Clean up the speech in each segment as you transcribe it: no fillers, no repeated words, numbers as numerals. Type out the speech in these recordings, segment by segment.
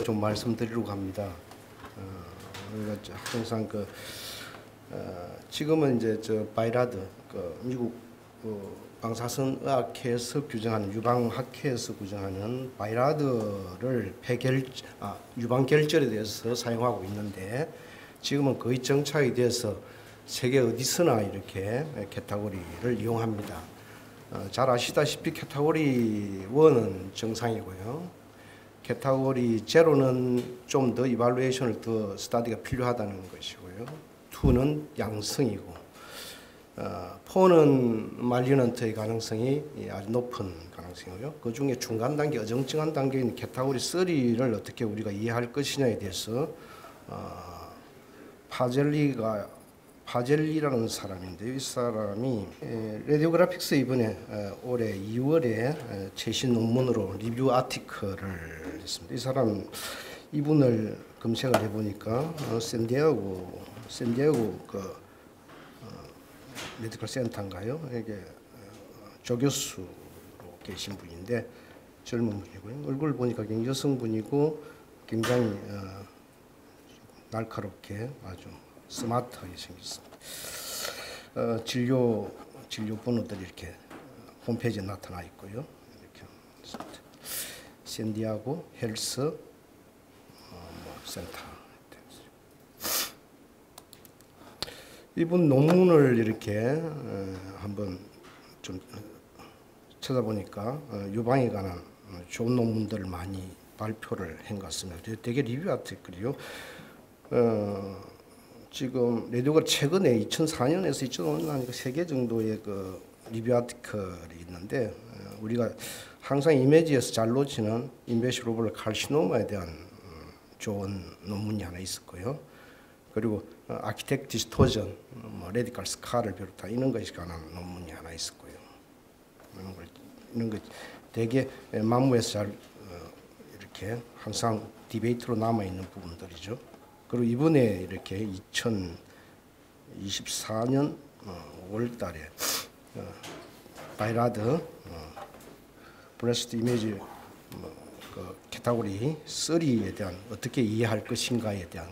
좀 말씀드리려고 합니다. 우리가 항상 지금은 이제 바이라드 미국 방사선 의학회에서 규정하는 유방학회에서 규정하는 바이라드를 유방 결절에 대해서 사용하고 있는데 지금은 거의 정착이 돼서 세계 어디서나 이렇게 캐타고리를 이용합니다. 잘 아시다시피 캐타고리 1은 정상이고요. 캐타고리 0는 좀 더 이발루에이션을 더 스터디가 필요하다는 것이고요. 2는 양성이고 4는 말리넌트의 가능성이 아주 높은 가능성이고요. 그 중에 중간 단계, 어정쩡한 단계인 캐타고리 3를 어떻게 우리가 이해할 것이냐에 대해서 파젤리라는 사람인데요. 이 사람이 레디오그래픽스 이번에 올해 2월에 최신 논문으로 리뷰 아티클을 했습니다. 이 사람 이분을 검색을 해보니까 샌디에고 메디컬 센터인가요? 이게 조교수로 계신 분인데 젊은 분이고요. 얼굴 보니까 굉장히 여성분이고 굉장히 날카롭게 아주 스마트하게 생겼습니다. 진료 번호들이 이렇게 홈페이지에 나타나 있고요. 이렇게 샌디에고 헬스 센터. 이분 논문을 이렇게 한번 좀 찾아보니까 유방에 관한 좋은 논문들을 많이 발표를 한 것 같습니다. 되게 리뷰 아티클이요. 지금 레디오가 최근에 2004년에서 2005년 3개 정도의 리뷰 아티클이 있는데 우리가 항상 이미지에서 잘 놓치는 인베시로블 칼시노마에 대한 좋은 논문이 하나 있었고요. 그리고 아키텍트 디스토전, 레디컬 스카를 비롯한 이런 것에 관한 논문이 하나 있었고요. 이런 것 되게 만무에서 잘 이렇게 항상 디베이트로 남아 있는 부분들이죠. 그리고 이번에 이렇게 2024년 5월달에 바이라드 브레스트 이미지 캐타고리 3에 대한 어떻게 이해할 것인가에 대한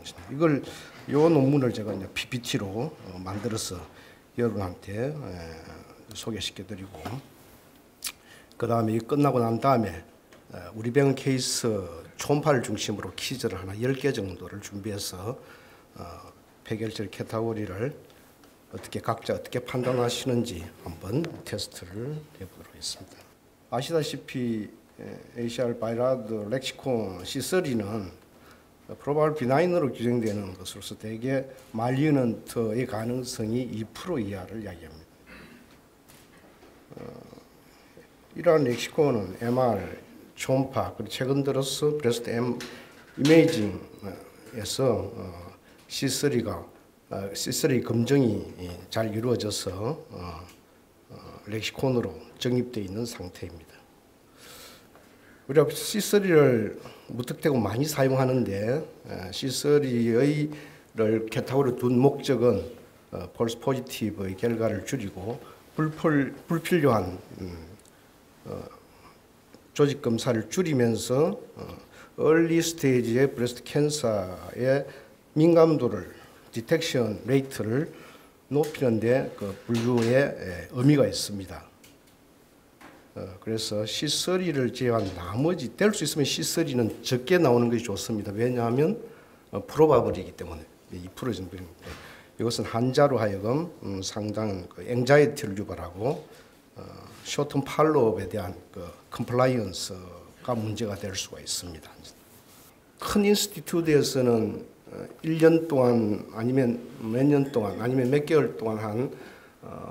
이 논문을 제가 이제 PPT로 만들어서 여러분한테 소개시켜드리고 그 다음에 끝나고 난 다음에 우리 병원 케이스 초음파를 중심으로 퀴즈를 하나 10개 정도를 준비해서 폐결절 캐타고리를 각자 어떻게 판단하시는지 한번 테스트를 해보도록 하겠습니다. 아시다시피 ACR 바이라드 렉시콘 C3는 프로바블 비나인으로 규정되는 것으로서 대개 말리넌트의 가능성이 2% 이하를 이야기합니다. 이러한 렉시콘은 MR, 초음파, 그리고 최근 들어서 브레스트 이메이징에서 C3 검증이 잘 이루어져서 렉시콘으로 정립되어 있는 상태입니다. 우리가 C3를 무턱대고 많이 사용하는데 C3를 캐타고리로 둔 목적은 펄스 포지티브의 결과를 줄이고 불필요한 조직 검사를 줄이면서 얼리 스테이지의 브레스트 캔서의 민감도를 디텍션 레이트를 높이는데 분류의 의미가 있습니다. 그래서 C3를 제외한 나머지 될 수 있으면 C3는 적게 나오는 것이 좋습니다. 왜냐하면 프로바블이기 때문에 2% 정도입니다. 이것은 환자로 하여금 상당한 앵자이티를 유발하고 쇼텀 팔로업에 대한 컴플라이언스가 문제가 될 수가 있습니다. 큰 인스티튜트에서는 1년 동안 아니면 몇 년 동안 아니면 몇 개월 동안 한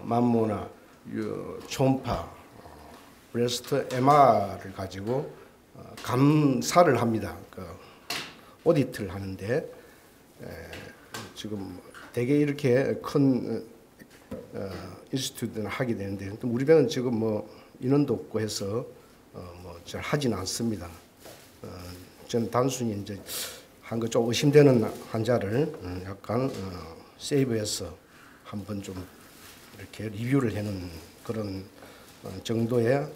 만모나 초음파 브레스트 MR을 가지고 감사를 합니다. 오디트를 하는데 지금 되게 이렇게 큰 인스티튜트는 하게 되는데 우리 병은 지금 인원도 없고 해서 잘 하지는 않습니다. 저는 단순히 이제 한 거 좀 의심되는 환자를 약간 세이브해서 한번 좀 이렇게 리뷰를 하는 그런 정도의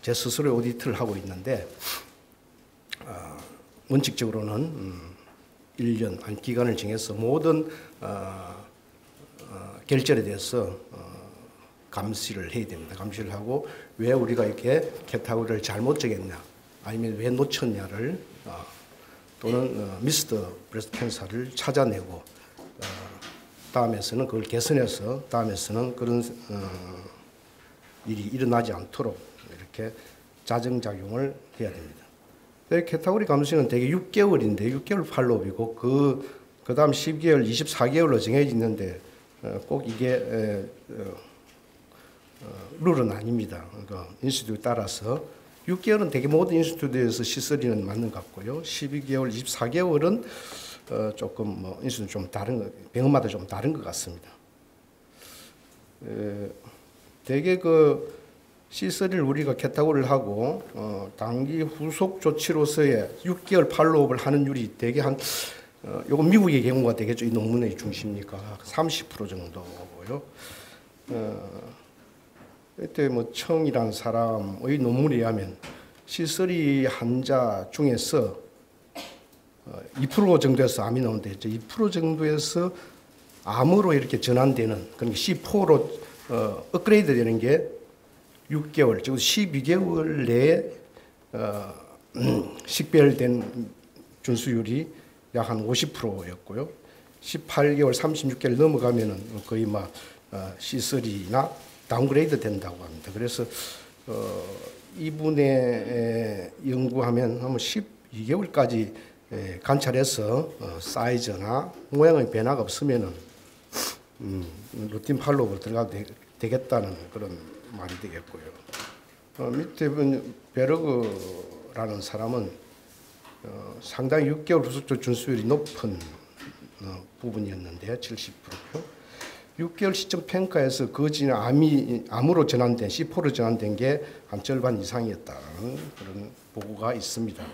제 스스로의 오디트를 하고 있는데 원칙적으로는 1년 한 기간을 정해서 모든 결절에 대해서 감시를 해야 됩니다. 감시를 하고 왜 우리가 이렇게 캐타고리를 잘못 정했냐, 아니면 왜 놓쳤냐를 또는 미스터 브레스트 캔서를 찾아내고 다음에서는 그걸 개선해서 다음에서는 그런 일이 일어나지 않도록 이렇게 자정작용을 해야 됩니다. 캐타고리 감시는 대개 6개월인데 6개월 팔로업이고 그 다음 12개월, 24개월로 정해지는데 꼭 이게 룰은 아닙니다. 그러니까 인스티튜트에 따라서 6개월은 대개 모든 인스티튜트에서 C3는 맞는 것 같고요. 12개월, 24개월은 조금 뭐 인스티튜트 좀 다른 병원마다 좀 다른 것 같습니다. 대개 그 C3를 우리가 캐타고리를 하고 단기 후속 조치로서의 6개월 팔로업을 하는 율이 대개 요건 미국의 경우가 되겠죠. 이 논문의 중심이니까 30% 정도고요. 이때 뭐 청이라는 사람의 논문에 의하면 C3 환자 중에서 2% 정도에서 암이 나오는데 2% 정도에서 암으로 이렇게 전환되는, 그러니까 C4로 업그레이드 되는 게 6개월, 즉 12개월 내에 식별된 준수율이 약 한 50%였고요. 18개월, 36개월 넘어가면은 거의 막 C3나 다운그레이드 된다고 합니다. 그래서 이분의 연구하면 한번 12개월까지 관찰해서 사이즈나 모양의 변화가 없으면은 루틴 팔로우로 들어가도 되겠다는 그런 말이 되겠고요. 밑에 베르그라는 사람은 상당히 6개월 후속 준수율이 높은 부분이었는데 70%요. 6개월 시점 평가에서 그 전에 암으로 전환된 C4로 전환된 게 한 절반 이상이었다는 그런 보고가 있습니다.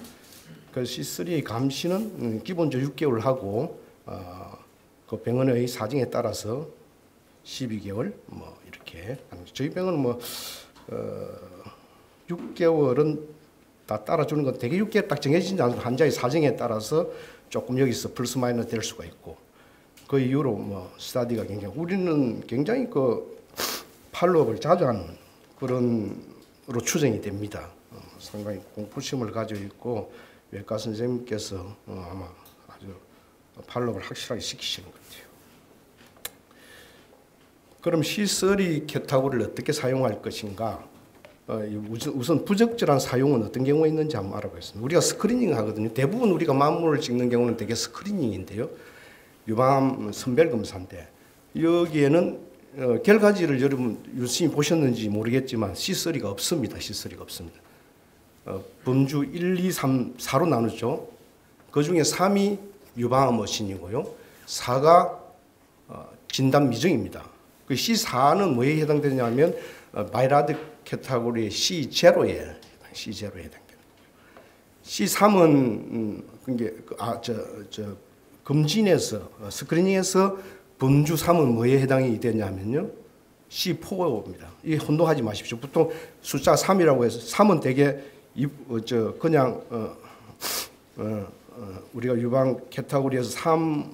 그 C3의 감시는 기본적으로 6개월 하고 그 병원의 사정에 따라서 12개월 뭐 이렇게 저희 병원은 뭐 6개월은 다 따라주는 건 되게 6개월 딱 정해지지 않고 환자의 사정에 따라서 조금 여기서 플러스 마이너스 될 수가 있고 그 이후로 뭐 스타디가 굉장히 우리는 굉장히 그 팔로업을 자주 하는 그런으로 추정이 됩니다. 상당히 공포심을 가지고 있고 외과 선생님께서 아마 아주 팔로업을 확실하게 시키시는 것 같아요. 그럼 C3 캐타고리를 어떻게 사용할 것인가? 우선 부적절한 사용은 어떤 경우가 있는지 한번 알아보겠습니다. 우리가 스크리닝 하거든요. 대부분 우리가 만물을 찍는 경우는 되게 스크리닝인데요. 유방암 선별 검사인데 여기에는 결과지를 여러분 유심히 보셨는지 모르겠지만 C3가 없습니다. C3가 없습니다. 범주 1, 2, 3, 4로 나누죠. 그 중에 3이 유방암 어신이고요. 4가 진단 미정입니다. 그 C4는 뭐에 해당되냐면 바이라드 캐타고리의 C0에 해당됩니다. C3은 검진에서 스크리닝에서 범주 3은 뭐에 해당이 되냐면요. C4입니다. 이 혼동하지 마십시오. 보통 숫자 3이라고 해서 3은 되게 그냥 우리가 유방 캐타고리에서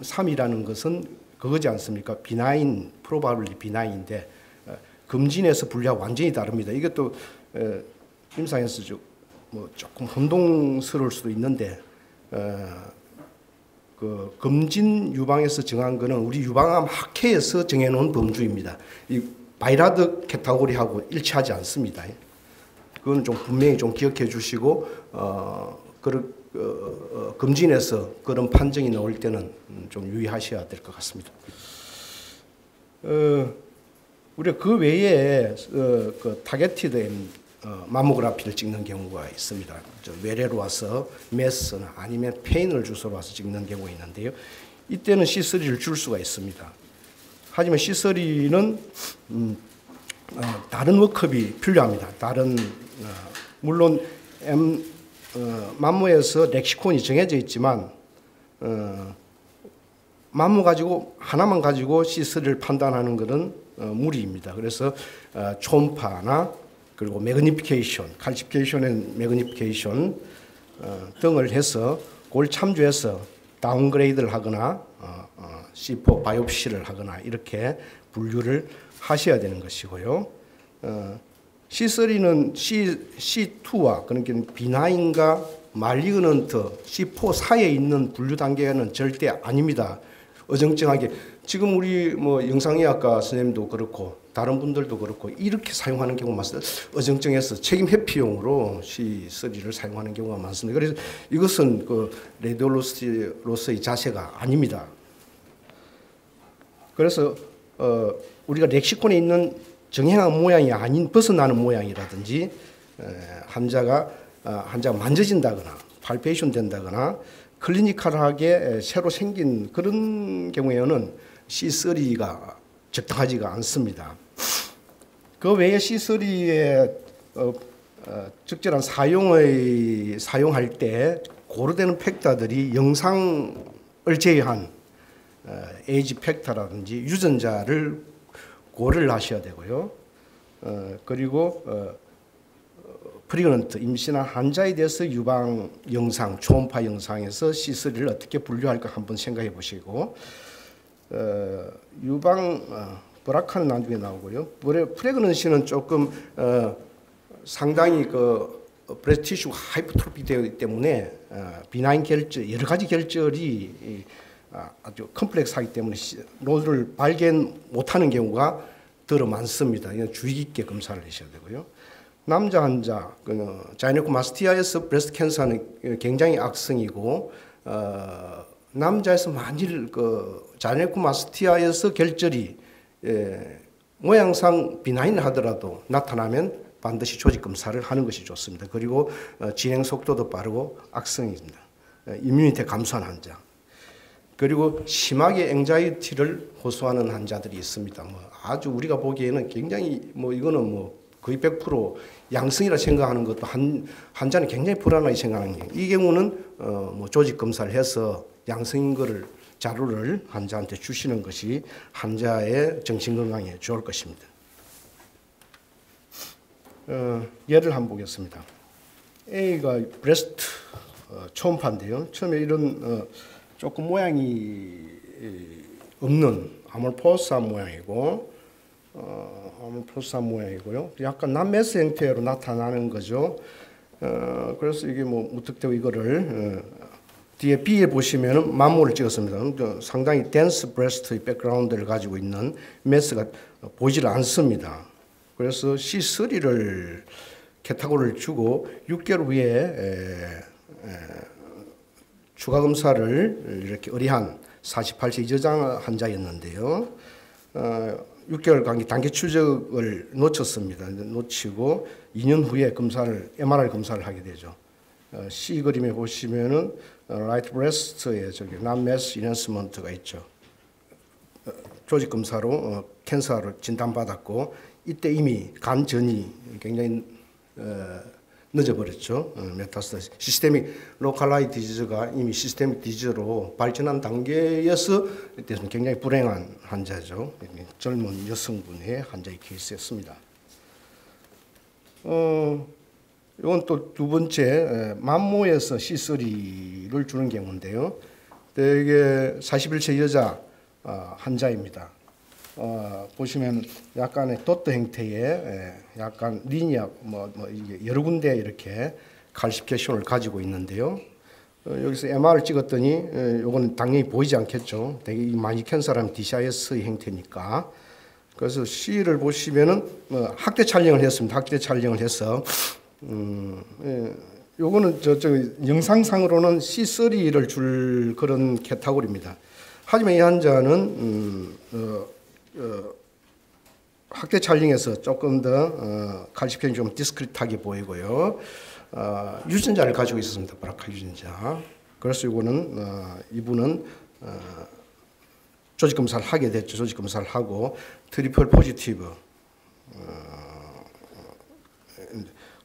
3이라는 것은 그거지 않습니까? 비나인, 프로바블리 비나인인데 검진에서 분류하고 완전히 다릅니다. 이것도 임상에서 뭐 조금 혼동스러울 수도 있는데 그 검진 유방에서 정한 거는 우리 유방암 학회에서 정해놓은 범주입니다. 이 바이라드 캐타고리하고 일치하지 않습니다. 그건 좀 분명히 좀 기억해 주시고 검진에서 그런 판정이 나올 때는 좀 유의하셔야 될 것 같습니다. 우리가 그 외에 그 타겟티드 마모그래피를 찍는 경우가 있습니다. 외래로 와서 메스나 아니면 페인을 주소로 와서 찍는 경우가 있는데요. 이때는 C3를 줄 수가 있습니다. 하지만 C3는 다른 워크업이 필요합니다. 물론 만모에서 렉시콘이 정해져 있지만 만모 가지고 하나만 가지고 C3를 판단하는 것은 무리입니다. 그래서 초음파나 그리고 매그니피케이션, 칼시피케이션 앤 매그니피케이션 등을 해서 그 그걸 참조해서 다운그레이드를 하거나 C4 바이옵시를 하거나 이렇게 분류를 하셔야 되는 것이고요. C3는 C2와 그러니까 비나인과 말리그넌트 C4 사이에 있는 분류 단계는 절대 아닙니다. 어정쩡하게 지금 우리 뭐 영상의학과 선생님도 그렇고 다른 분들도 그렇고 이렇게 사용하는 경우가 많습니다. 어정쩡해서 책임 회피용으로 C3를 사용하는 경우가 많습니다. 그래서 이것은 그 레디올로스의 자세가 아닙니다. 그래서 우리가 렉시콘에 있는 정형한 모양이 아닌 벗어나는 모양이라든지 환자가 만져진다거나 팔페이션 된다거나 클리니컬하게 새로 생긴 그런 경우에는 C3가 적당하지가 않습니다. 그 외에 C3의 적절한 사용할 때 고려되는 팩터들이 영상을 제외한 에이지 팩터라든지 유전자를 고려를 하셔야 되고요. 그리고 프리그넌트 임신한 환자에 대해서 유방 영상, 초음파 영상에서 C3를 어떻게 분류할까 한번 생각해 보시고 유방 브라카는 나중에 나오고요. 프레그넌시는 조금 상당히 그 브레스트 티슈가 하이퍼트로피 되기 때문에 비나인 결절, 여러 가지 결절이 아주 컴플렉스하기 때문에 노드를 발견 못하는 경우가 더 많습니다. 이건 주의 깊게 검사를 하셔야 되고요. 남자 환자, 자이네코마스티아에서 브레스트 캔서는 굉장히 악성이고 남자에서 만일 그 자이네코마스티아에서 결절이 모양상 비나인을 하더라도 나타나면 반드시 조직 검사를 하는 것이 좋습니다. 그리고 진행 속도도 빠르고 악성입니다. 이뮤니티 감소한 환자. 그리고 심하게 앵자이티를 호소하는 환자들이 있습니다. 뭐 아주 우리가 보기에는 굉장히 뭐 이거는 뭐 거의 100% 양성이라 생각하는 것도 환자는 굉장히 불안하게 생각하는 게 이 경우는 뭐 조직 검사를 해서 양성인 거를 자료를 환자한테 주시는 것이 환자의 정신 건강에 좋을 것입니다. 예를 한번 보겠습니다. A가 브레스트 초음파인데요. 처음에 이런 조금 모양이 없는 아몰포스한 모양이고 아몰포스한 모양이고요. 약간 남메스 형태로 나타나는 거죠. 그래서 이게 뭐 무턱대고 이거를 뒤에 B에 보시면은 만모를 찍었습니다. 상당히 댄스 브레스트의 백그라운드를 가지고 있는 메스가 보이질 않습니다. 그래서 C3를 캐타고리를 주고 6개월 후에 추가 검사를 이렇게 의뢰한 48세 이저장 환자였는데요. 6개월 단기 추적을 놓쳤습니다. 놓치고 2년 후에 MRI 검사를 하게 되죠. C 그림에 보시면은 라이트 브레스트에 저기 남메스 이넌스먼트가 있죠. 조직 검사로 캔서를 진단받았고 이때 이미 간전이 굉장히 늦어버렸죠. 메타스타시 시스테믹 로컬라이즈 디지즈가 이미 시스테믹 디지즈로 발전한 단계에서 이때는 굉장히 불행한 환자죠. 젊은 여성분의 환자의 케이스였습니다. 이건 또 두 번째 만모에서 C3를 주는 경우인데요. 대개 41세 여자 환자입니다. 보시면 약간의 도트 형태의 약간 리니아 이게 여러 군데 이렇게 칼시피케이션을 가지고 있는데요. 여기서 MR을 찍었더니 요거는 당연히 보이지 않겠죠. 되게 많이 캔서라면 DCIS의 형태니까. 그래서 C를 보시면은 학대 촬영을 했습니다. 학대 촬영을 해서 요거는 저 영상상으로는 C3를 줄 그런 캐타고리입니다. 하지만 이 환자는 학대 촬영에서 조금 더 칼시피션이 좀 디스크릿하게 보이고요. 유전자를 가지고 있었습니다. 브라카 유전자. 그래서 이분은 조직 검사를 하게 됐죠. 조직 검사를 하고 트리플 포지티브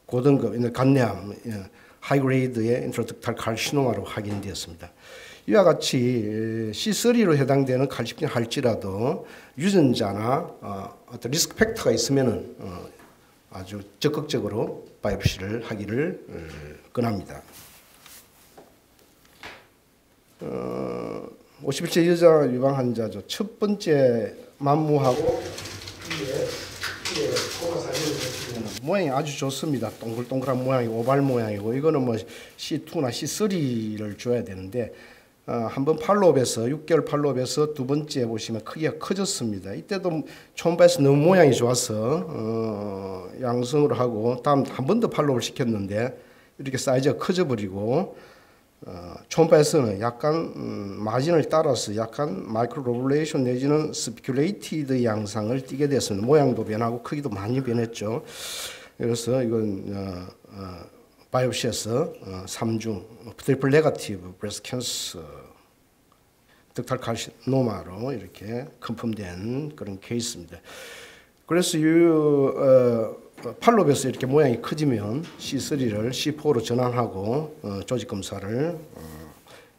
고등급 간암 하이그레이드의 인트라덕탈 칼시노마로 확인되었습니다. 이와 같이 C3로 해당되는 칼시피션 할지라도 유전자나 어떤 리스크 팩터가 있으면은 아주 적극적으로 바이옵시를 하기를 권합니다. 51세 여자 유방 환자죠. 첫 번째 만무하고 모양이 아주 좋습니다. 동글동글한 모양이 오발 모양이고 이거는 뭐 C2나 C3를 줘야 되는데 한번 팔로업에서 6개월 팔로업에서 두 번째 보시면 크기가 커졌습니다. 이때도 초음파에서 너무 모양이 좋아서 양성을 하고 다음 한 번 더 팔로업을 시켰는데 이렇게 사이즈가 커져 버리고 초음파에서는 약간 마진을 따라서 약간 마이크로 로블레이션 내지는 스피큘레이티드 양상을 띠게 됐습니다. 모양도 변하고 크기도 많이 변했죠. 그래서 이건 바이옵시에서 3중 트리플 네거티브 브레스트 캔서 득탈 카시노마로 이렇게 컨펌된 그런 케이스입니다. 그래서 팔로업에서 이렇게 모양이 커지면 C3를 C4로 전환하고 조직 검사를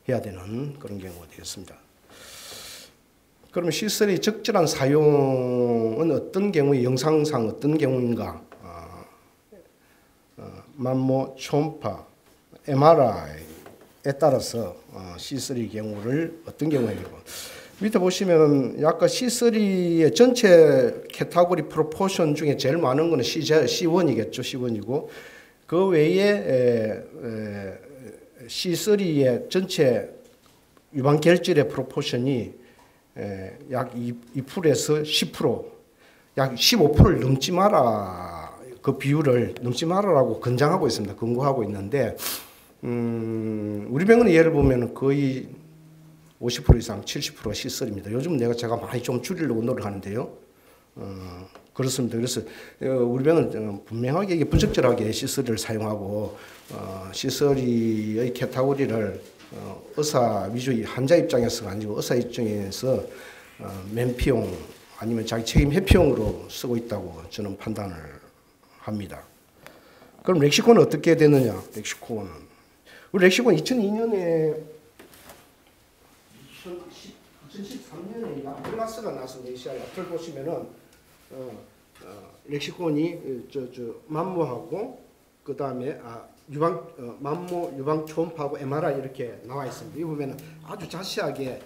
해야 되는 그런 경우가 되겠습니다. 그러면 C3 적절한 사용은 어떤 경우에 영상상 어떤 경우인가? 만모, 초음파, MRI에 따라서 C3 경우를 어떤 경우에 되고 밑에 보시면 약간 C3의 전체 캐타고리 프로포션 중에 제일 많은 거는 C1이겠죠. C1이고 그 외에 C3의 전체 유방 결절의 프로포션이 약 2%에서 10%, 약 15%를 넘지 마라. 그 비율을 넘지 말아라고 권장하고 있습니다. 권고하고 있는데 우리 병원의 예를 보면 거의 50% 이상 70%가 C3입니다. 요즘 제가 많이 좀 줄이려고 노력하는데요. 그렇습니다. 그래서 우리 병원은 분명하게 이게 분석절하게 C3를 사용하고 C3의 캐타고리를 의사 위주의 환자 입장에서가 아니고 의사 입장에서 맨피용 아니면 자기 책임 회피용으로 쓰고 있다고 저는 판단을 합니다. 그럼 렉시콘은 어떻게 되느냐? 렉시콘은 우리 렉시콘 2002년에 2013년에 아틀라스가 나왔습니다. 에시아에 앞을 보시면은 렉시콘이 만모하고 그 다음에 만모, 유방 초음파하고 MRI 이렇게 나와 있습니다. 이 보면은 아주 자세하게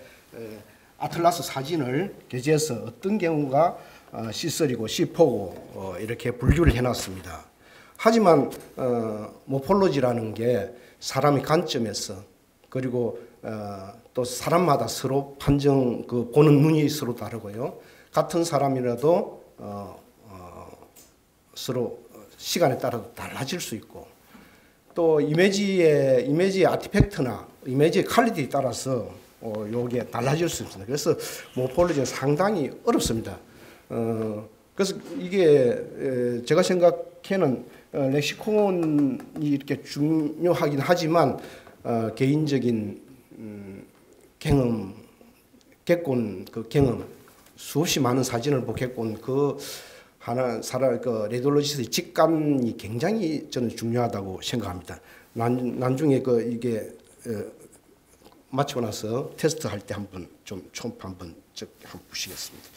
아틀라스 사진을 게재해서 어떤 경우가 C3고 C4고 이렇게 분류를 해놨습니다. 하지만 모폴로지라는 게 사람의 관점에서 그리고 또 사람마다 서로 판정 보는 눈이 서로 다르고요. 같은 사람이라도 서로 시간에 따라 달라질 수 있고 또 이미지의 아티팩트나 이미지의 퀄리티에 따라서 요게 달라질 수 있습니다. 그래서 모폴로지는 상당히 어렵습니다. 그래서 이게 제가 생각해는 렉시콘이 이렇게 중요하긴 하지만 개인적인 경험, 그 경험, 수없이 많은 사진을 보겠군 그 레디올로지스트의 직감이 굉장히 저는 중요하다고 생각합니다. 나중에 이게 마치고 나서 테스트할 때 한번 좀 초음파 한번 보시겠습니다.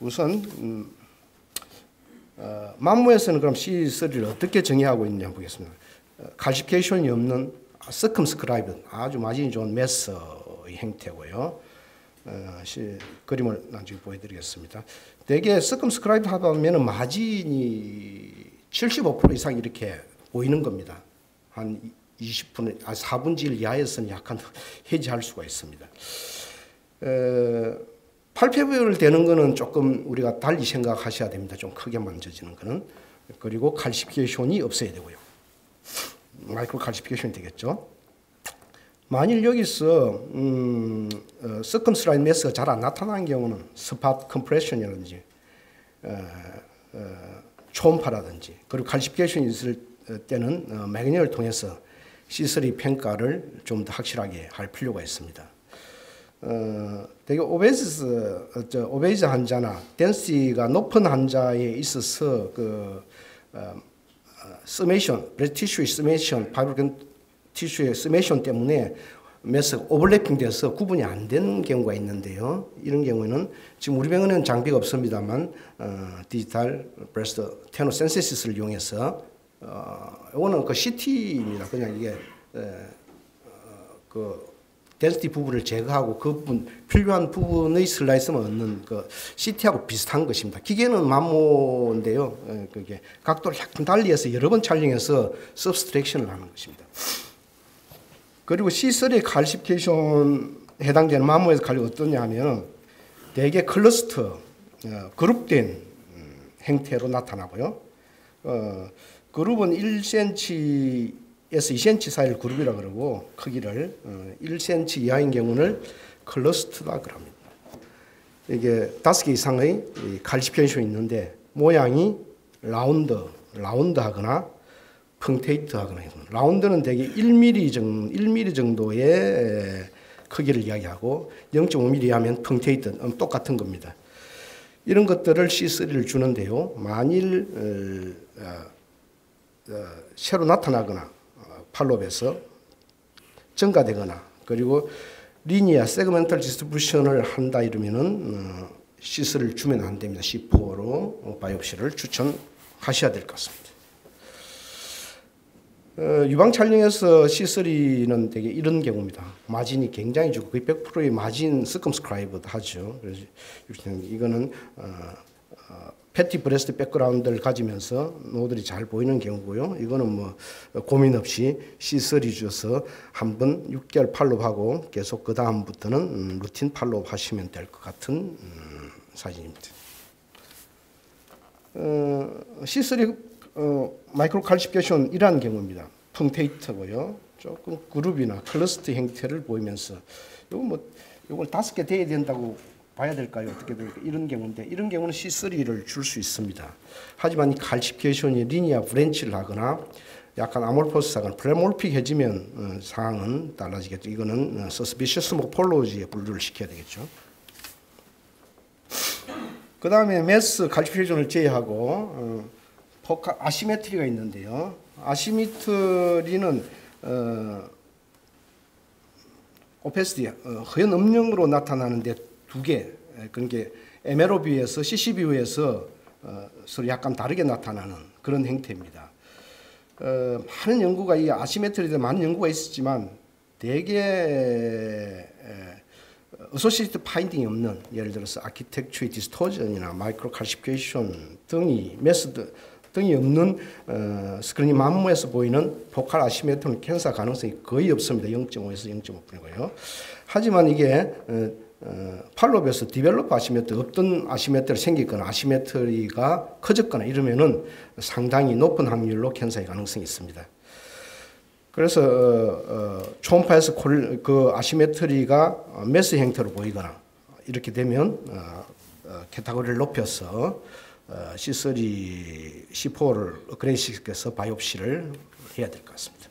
우선 만무에서는 그럼 C3를 어떻게 정의하고 있냐 보겠습니다. 칼시피케이션이 없는 서컴스크라이브 아주 마진이 좋은 메서의 형태고요. 그림을 나중에 보여드리겠습니다. 대개 서컴스크라이브 하다 보면 마진이 75% 이상 이렇게 보이는 겁니다. 한 20분의 4분의 1 이하에서는 약간 해지할 수가 있습니다. 팔페브를 대는 거는 조금 우리가 달리 생각하셔야 됩니다. 좀 크게 만져지는 거는. 그리고 칼시피케이션이 없어야 되고요. 마이크로 칼시피케이션이 되겠죠. 만일 여기서 서컴스라인 매스가 잘 안 나타나는 경우는 스팟 컴프레션이라든지 초음파라든지 그리고 칼시피케이션이 있을 때는 매그니를 통해서 C3 평가를 좀 더 확실하게 할 필요가 있습니다. 되게 오베이즈 환자나 덴시티가 높은 환자에 있어서 스메이션, 브레스트 티슈의 스메이션, 파이브로겐 티슈의 스메이션 때문에 매스가 오버래핑 돼서 구분이 안 되는 경우가 있는데요. 이런 경우에는 지금 우리 병원에는 장비가 없습니다만 디지털 브레스트 테노센세시스를 이용해서 이거는 CT입니다. 그냥 이게 덴시티 부분을 제거하고 그 부분 필요한 부분의 슬라이스만 얻는 그 CT하고 비슷한 것입니다. 기계는 만모인데요. 그게 각도를 약간 달리해서 여러 번 촬영해서 서브스트랙션을 하는 것입니다. 그리고 C3 칼시피케이션 해당되는 만모에서 칼이 어떠냐 하면 대개 클러스터, 그룹된 형태로 나타나고요. 그룹은 1cm에서 2cm 사이를 그룹이라 그러고 크기를 1cm 이하인 경우는 클러스터라 그럽니다. 이게 5개 이상의 칼시피케이션이 있는데 모양이 라운드하거나 펑테이트하거나 라운드는 대개 1mm 정도의 크기를 이야기하고 0.5mm 하면 펑테이트 똑같은 겁니다. 이런 것들을 C3를 주는데요. 만일 새로 나타나거나 팔롭에서 증가되거나 그리고 리니어 세그멘탈 디스트리뷰션을 한다 이러면은 C3를 주면 안 됩니다. C4로 바이옵시를 추천하셔야 될 것 같습니다. 유방 촬영에서 C3는 되게 이런 경우입니다. 마진이 굉장히 좋고 거의 100%의 마진 서컴스크라이브도 하죠. 그래서 이거는 패티 브레스트 백그라운드를 가지면서 노들이 잘 보이는 경우고요. 이거는 뭐 고민 없이 C3 줘서 한번 6개월 팔로우하고 계속 그 다음부터는 루틴 팔로우 하시면 될 것 같은 사진입니다. C3 마이크로 칼시피케이션 이러한 경우입니다. 펑테이트고요. 조금 그룹이나 클러스터 형태를 보이면서 요걸 5개 돼야 된다고 봐야 될까요? 어떻게 될까요? 이런 경우인데 이런 경우는 C3를 줄 수 있습니다. 하지만 이 칼시피케이션이 리니어 브랜치를 하거나 약간 아몰포스하거나 플레몰픽해지면 상황은 달라지겠죠. 이거는 서스피셔스 모폴로지에 분류를 시켜야 되겠죠. 그 다음에 매스 칼시피케이션을 제외하고 아시메트리가 있는데요. 아시메트리는 오페시티 허연 음영으로 나타나는데 2개. 그러니까 MLO뷰에서 CC뷰에서 서로 약간 다르게 나타나는 그런 형태입니다. 많은 연구가 이 아시메트리에 대해 많은 연구가 있었지만 대개 어소시에이트 파인딩이 없는 예를 들어서 아키텍처의 디스토전이나 마이크로 칼시피케이션 등이 메소드 등이 없는 스크리닝 만모에서 보이는 포칼 아시메트리는 캔서 가능성이 거의 없습니다. 0.5에서 0.5%고요. 하지만 이게 팔롭에서 디벨롭 아시메트리 없던 아시메트리 생기거나 아시메트리가 커졌거나 이러면은 상당히 높은 확률로 캔서의 가능성이 있습니다. 그래서 초음파에서 그 아시메트리가 메스 형태로 보이거나 이렇게 되면 캐타고리를 높여서 C3, C4를 업그레이드 시켜서 바이옵시를 해야 될 것 같습니다.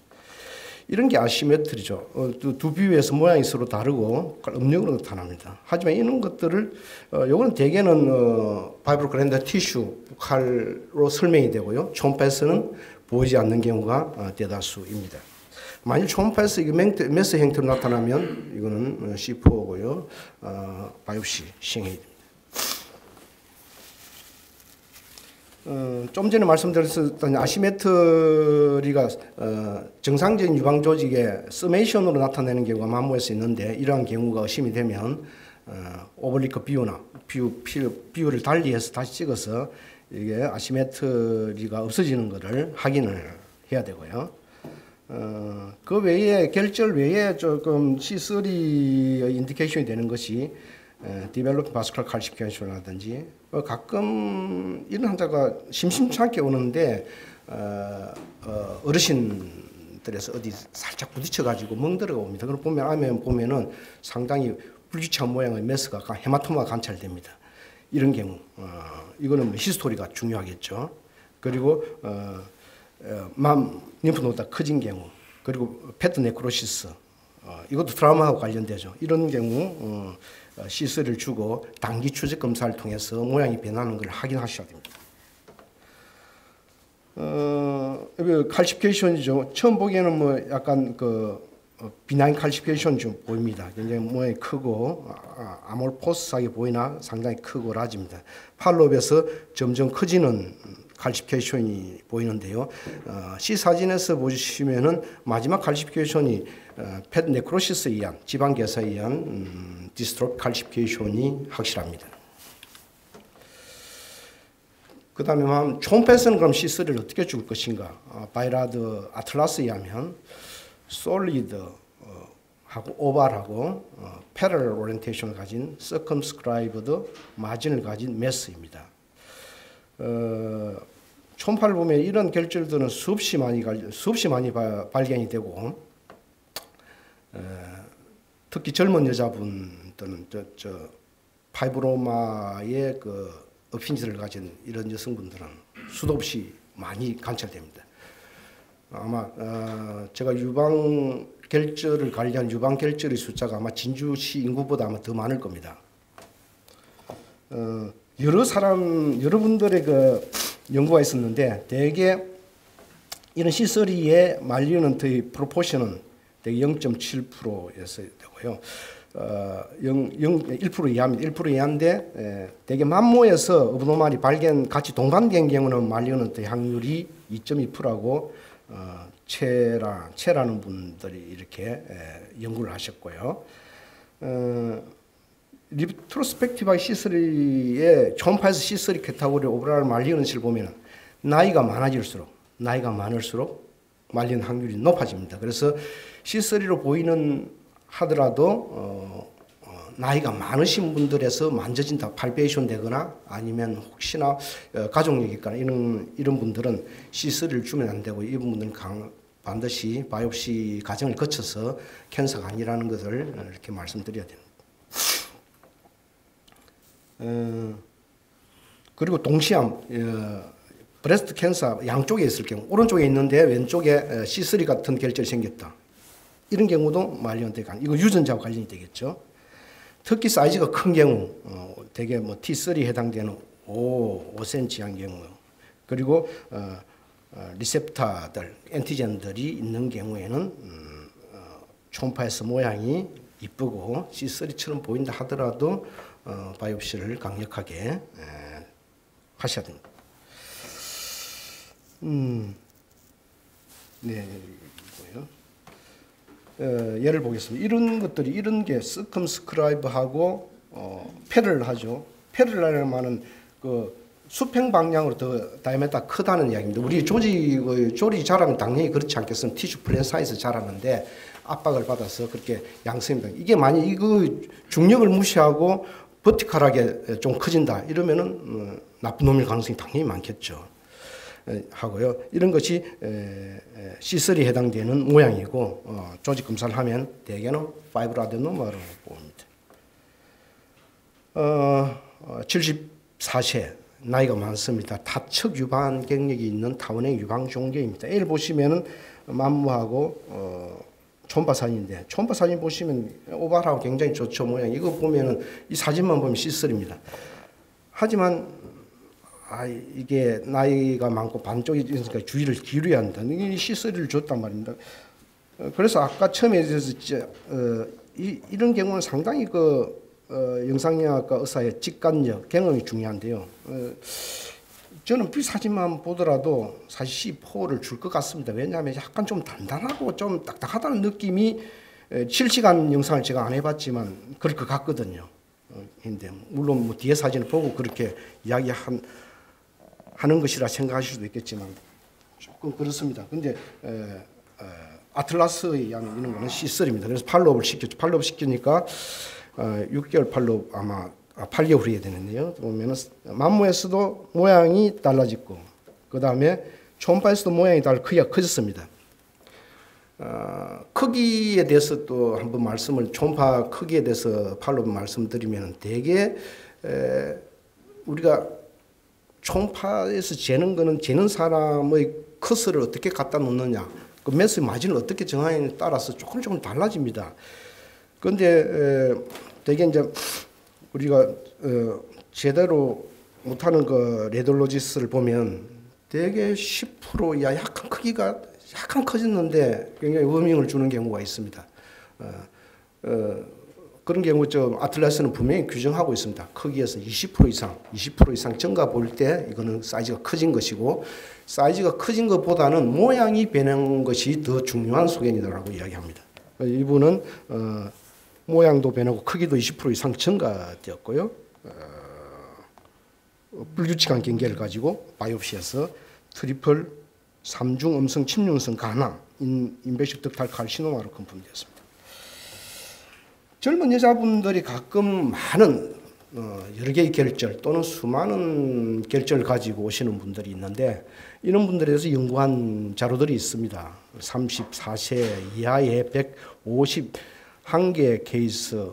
이런 게 아시메트리죠. 두 뷰에서 모양이 서로 다르고 음영으로 나타납니다. 하지만 이런 것들을 요거는 대개는 바이브로 그랜드 티슈 칼로 설명이 되고요. 초음파에서는 보이지 않는 경우가 대다수입니다. 만일 초음파에서 이게 메스 형태로 나타나면 이거는 C4고요. 바이옵시 시행해야 됩니다. 좀 전에 말씀드렸던 아시메트리가 정상적인 유방 조직의 서메이션으로 나타내는 경우가 만무에서 있는데 이러한 경우가 의심이 되면 오블리크 뷰나 뷰를 달리해서 다시 찍어서 이게 아시메트리가 없어지는 것을 확인을 해야 되고요. 그 외에 결절 외에 조금 C3의 인디케이션이 되는 것이 디벨롭 바스쿨 칼시피케이션이라든지 가끔 이런 환자가 심심찮게 오는데 어르신들에서 어디 살짝 부딪혀가지고 멍들어가 옵니다. 그걸 보면은 상당히 불규칙한 모양의 메스가 헤마토마가 관찰됩니다. 이런 경우 이거는 뭐 히스토리가 중요하겠죠. 그리고 림프노드가 커진 경우 그리고 페트 네크로시스 이것도 트라우마하고 관련되죠. 이런 경우 C3를 주고 단기 추적 검사를 통해서 모양이 변하는 걸 확인하셔야 됩니다. 칼시피케이션이죠. 처음 보기에는 뭐 약간 비나인 칼시피케이션 좀 보입니다. 굉장히 모양이 크고 아몰포스하게 보이나 상당히 크고 라집니다. 팔롭에서 점점 커지는 칼시피케이션이 보이는데요. C 사진에서 보시면은 마지막 칼시피케이션이 펫 네크로시스에 의한 지방 개사에 의한 디스트로피 칼시피케이션이 확실합니다. 그 다음에 초음파에서는 그럼 C3를 어떻게 줄 것인가? 바이라드 아틀라스에 의하면 솔리드 하고 오발하고 패러럴 오리엔테이션을 가진 서컴스크라이브드 마진을 가진 매스입니다. 초음파를 보면 이런 결절들은 수없이 많이 발견이 되고 특히 젊은 여자분들은 파이브로마의 그 어핀지를 가진 이런 여성분들은 수도 없이 많이 관찰됩니다. 아마 제가 유방 결절을 관리한 유방 결절의 숫자가 아마 진주시 인구보다 아마 더 많을 겁니다. 여러분들의 그 연구가 있었는데 대개 이런 C3의 말리는트의 프로포션은 대개 0.7%에서 되고요. 1% 이하입니다. 1% 이하인데 대개 만모에서 어브노말이 발견 같이 동반된 경우는 말리는트의 확률이 2.2%라고 채라는 분들이 이렇게 연구를 하셨고요. 리트로스펙티브하게 C3의 초음파에서 C3 캐타고리 오브랄 말리는 실을 보면 나이가 많을수록 말리는 확률이 높아집니다. 그래서 C3로 보이는 하더라도 나이가 많으신 분들에서 만져진다, 팔베이션 되거나 아니면 혹시나 가족력이 있거나 이런 분들은 C3를 주면 안 되고 이 분들은 반드시 바이옵시 과정을 거쳐서 캔서가 아니라는 것을 이렇게 말씀드려야 됩니다. 그리고 동시암, 브레스트 캔서 양쪽에 있을 경우 오른쪽에 있는데 왼쪽에 C3 같은 결절이 생겼다. 이런 경우도 말리언트에 이거 유전자와 관련이 되겠죠. 특히 사이즈가 큰 경우, 대개 뭐 T3 해당되는 5cm한 경우, 그리고 리셉터들, 엔티젠들이 있는 경우에는 초음파에서 모양이 이쁘고 C3처럼 보인다 하더라도 바이옵시를 강력하게 하셔야 됩니다. 네, 이거요. 예를 보겠습니다. 이런 게 서컴스크라이브하고 패러를 하죠. 패러를 하는 그 수평 방향으로 더 다이아메트가 크다는 이야기입니다. 우리 조리 자라면 당연히 그렇지 않겠습니까? 티슈 플랜 사이즈 자라는데 압박을 받아서 그렇게 양성입니다. 이게 만약 이거 중력을 무시하고 버티컬하게 좀 커진다 이러면은 나쁜 놈일 가능성이 당연히 많겠죠. 하고요. 이런 것이 C3에 해당되는 모양이고 조직 검사를 하면 대개는 파이브라데노마라고 봅니다. 74세 나이가 많습니다. 다척 유방 경력이 있는 타원형 유방 종교입니다. A를 보시면은 만무하고 초음파 사진인데 초음파 사진 보시면 오발하고 굉장히 좋죠 모양. 이거 보면은 이 사진만 보면 C3입니다. 하지만 이게 나이가 많고 반쪽이 있으니까 주의를 기울여야 한다. 이게 C3를 줬단 말입니다. 그래서 아까 처음에 이런 경우는 상당히 영상의학과 의사의 직관력, 경험이 중요한데요. 저는 이 사진만 보더라도 사실 C4를 줄 것 같습니다. 왜냐하면 약간 좀 단단하고 좀 딱딱하다는 느낌이 실시간 영상을 제가 안 해봤지만 그럴 것 같거든요. 근데 물론 뭐 뒤에 사진을 보고 그렇게 하는 것이라 생각하실 수도 있겠지만 조금 그렇습니다. 근데 아틀라스에 의하면 이런 거는 C3입니다. 그래서 팔로업을 시켰죠. 팔로업 시키니까 6개월 팔로업 아마 8개월 해야 되는데요. 보면은 만무에서도 모양이 달라지고 그 다음에 초음파에서도 모양이 크기가 커졌습니다. 크기에 대해서 또 한번 초음파 크기에 대해서 팔로업 말씀드리면 대개 우리가 초음파에서 재는 사람의 컷을 어떻게 갖다 놓느냐, 그 매스 마진을 어떻게 정하느냐에 따라서 조금 달라집니다. 그런데 대개 이제 우리가 제대로 못하는 그 레돌로지스를 보면 대개 10% 이하 약간 크기가 약간 커졌는데 굉장히 워밍을 주는 경우가 있습니다. 그런 경우 아틀라스는 분명히 규정하고 있습니다. 크기에서 20% 이상 증가 보일 때 이거는 사이즈가 커진 것이고, 사이즈가 커진 것보다는 모양이 변한 것이 더 중요한 소견이라고 이야기합니다. 이분은 모양도 변하고 크기도 20% 이상 증가되었고요. 불규칙한 경계를 가지고 바이옵시에서 트리플 3중 음성 침륜성 간암 인베시브 덕탈 칼시노마로 컨펌되었습니다. 젊은 여자분들이 가끔 많은 여러 개의 결절 또는 수많은 결절을 가지고 오시는 분들이 있는데, 이런 분들에 대해서 연구한 자료들이 있습니다. 34세 이하의 151개 케이스,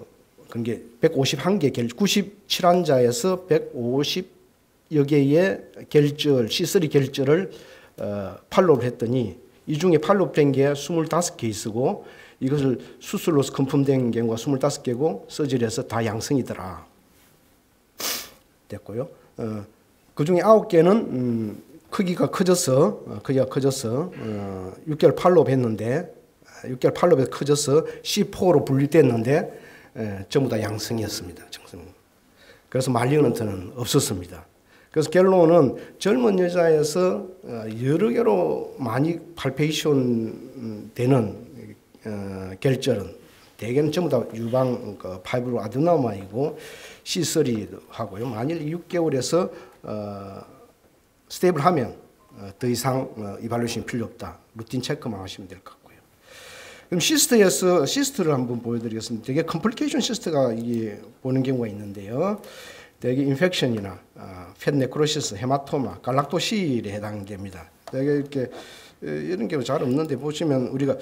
그게 151개 결절, 97환자에서 150여 개의 결절, C3 결절을 팔로우를 했더니 이 중에 팔로우된 게 25케이스고, 이것을 수술로서 컨펌된 경우가 25개고 서저리에서 다 양성이더라 됐고요. 그 중에 9개는 크기가 커져서 6개월 팔로우 했는데 6개월 팔로우에 커져서 C4로 분리됐는데 전부 다 양성이었습니다. 그래서 말리언트는 없었습니다. 그래서 결론은 젊은 여자에서 여러 개로 많이 팔페이션 되는 결절은 대개는 전부 다 유방 파이브로 아드노마이고 C3도 하고요. 만일 6개월에서 스테이블하면 더 이상 이발루에이션이 필요 없다. 루틴 체크만 하시면 될 것 같고요. 그럼 시스트를 한번 보여드리겠습니다. 되게 컴플리케이션 시스트가 이게 보는 경우가 있는데요. 대개 인펙션이나 팻 네크로시스, 헤마토마, 갈락토실에 해당됩니다. 되게 이렇게 이런 경우 잘 없는데 보시면 우리가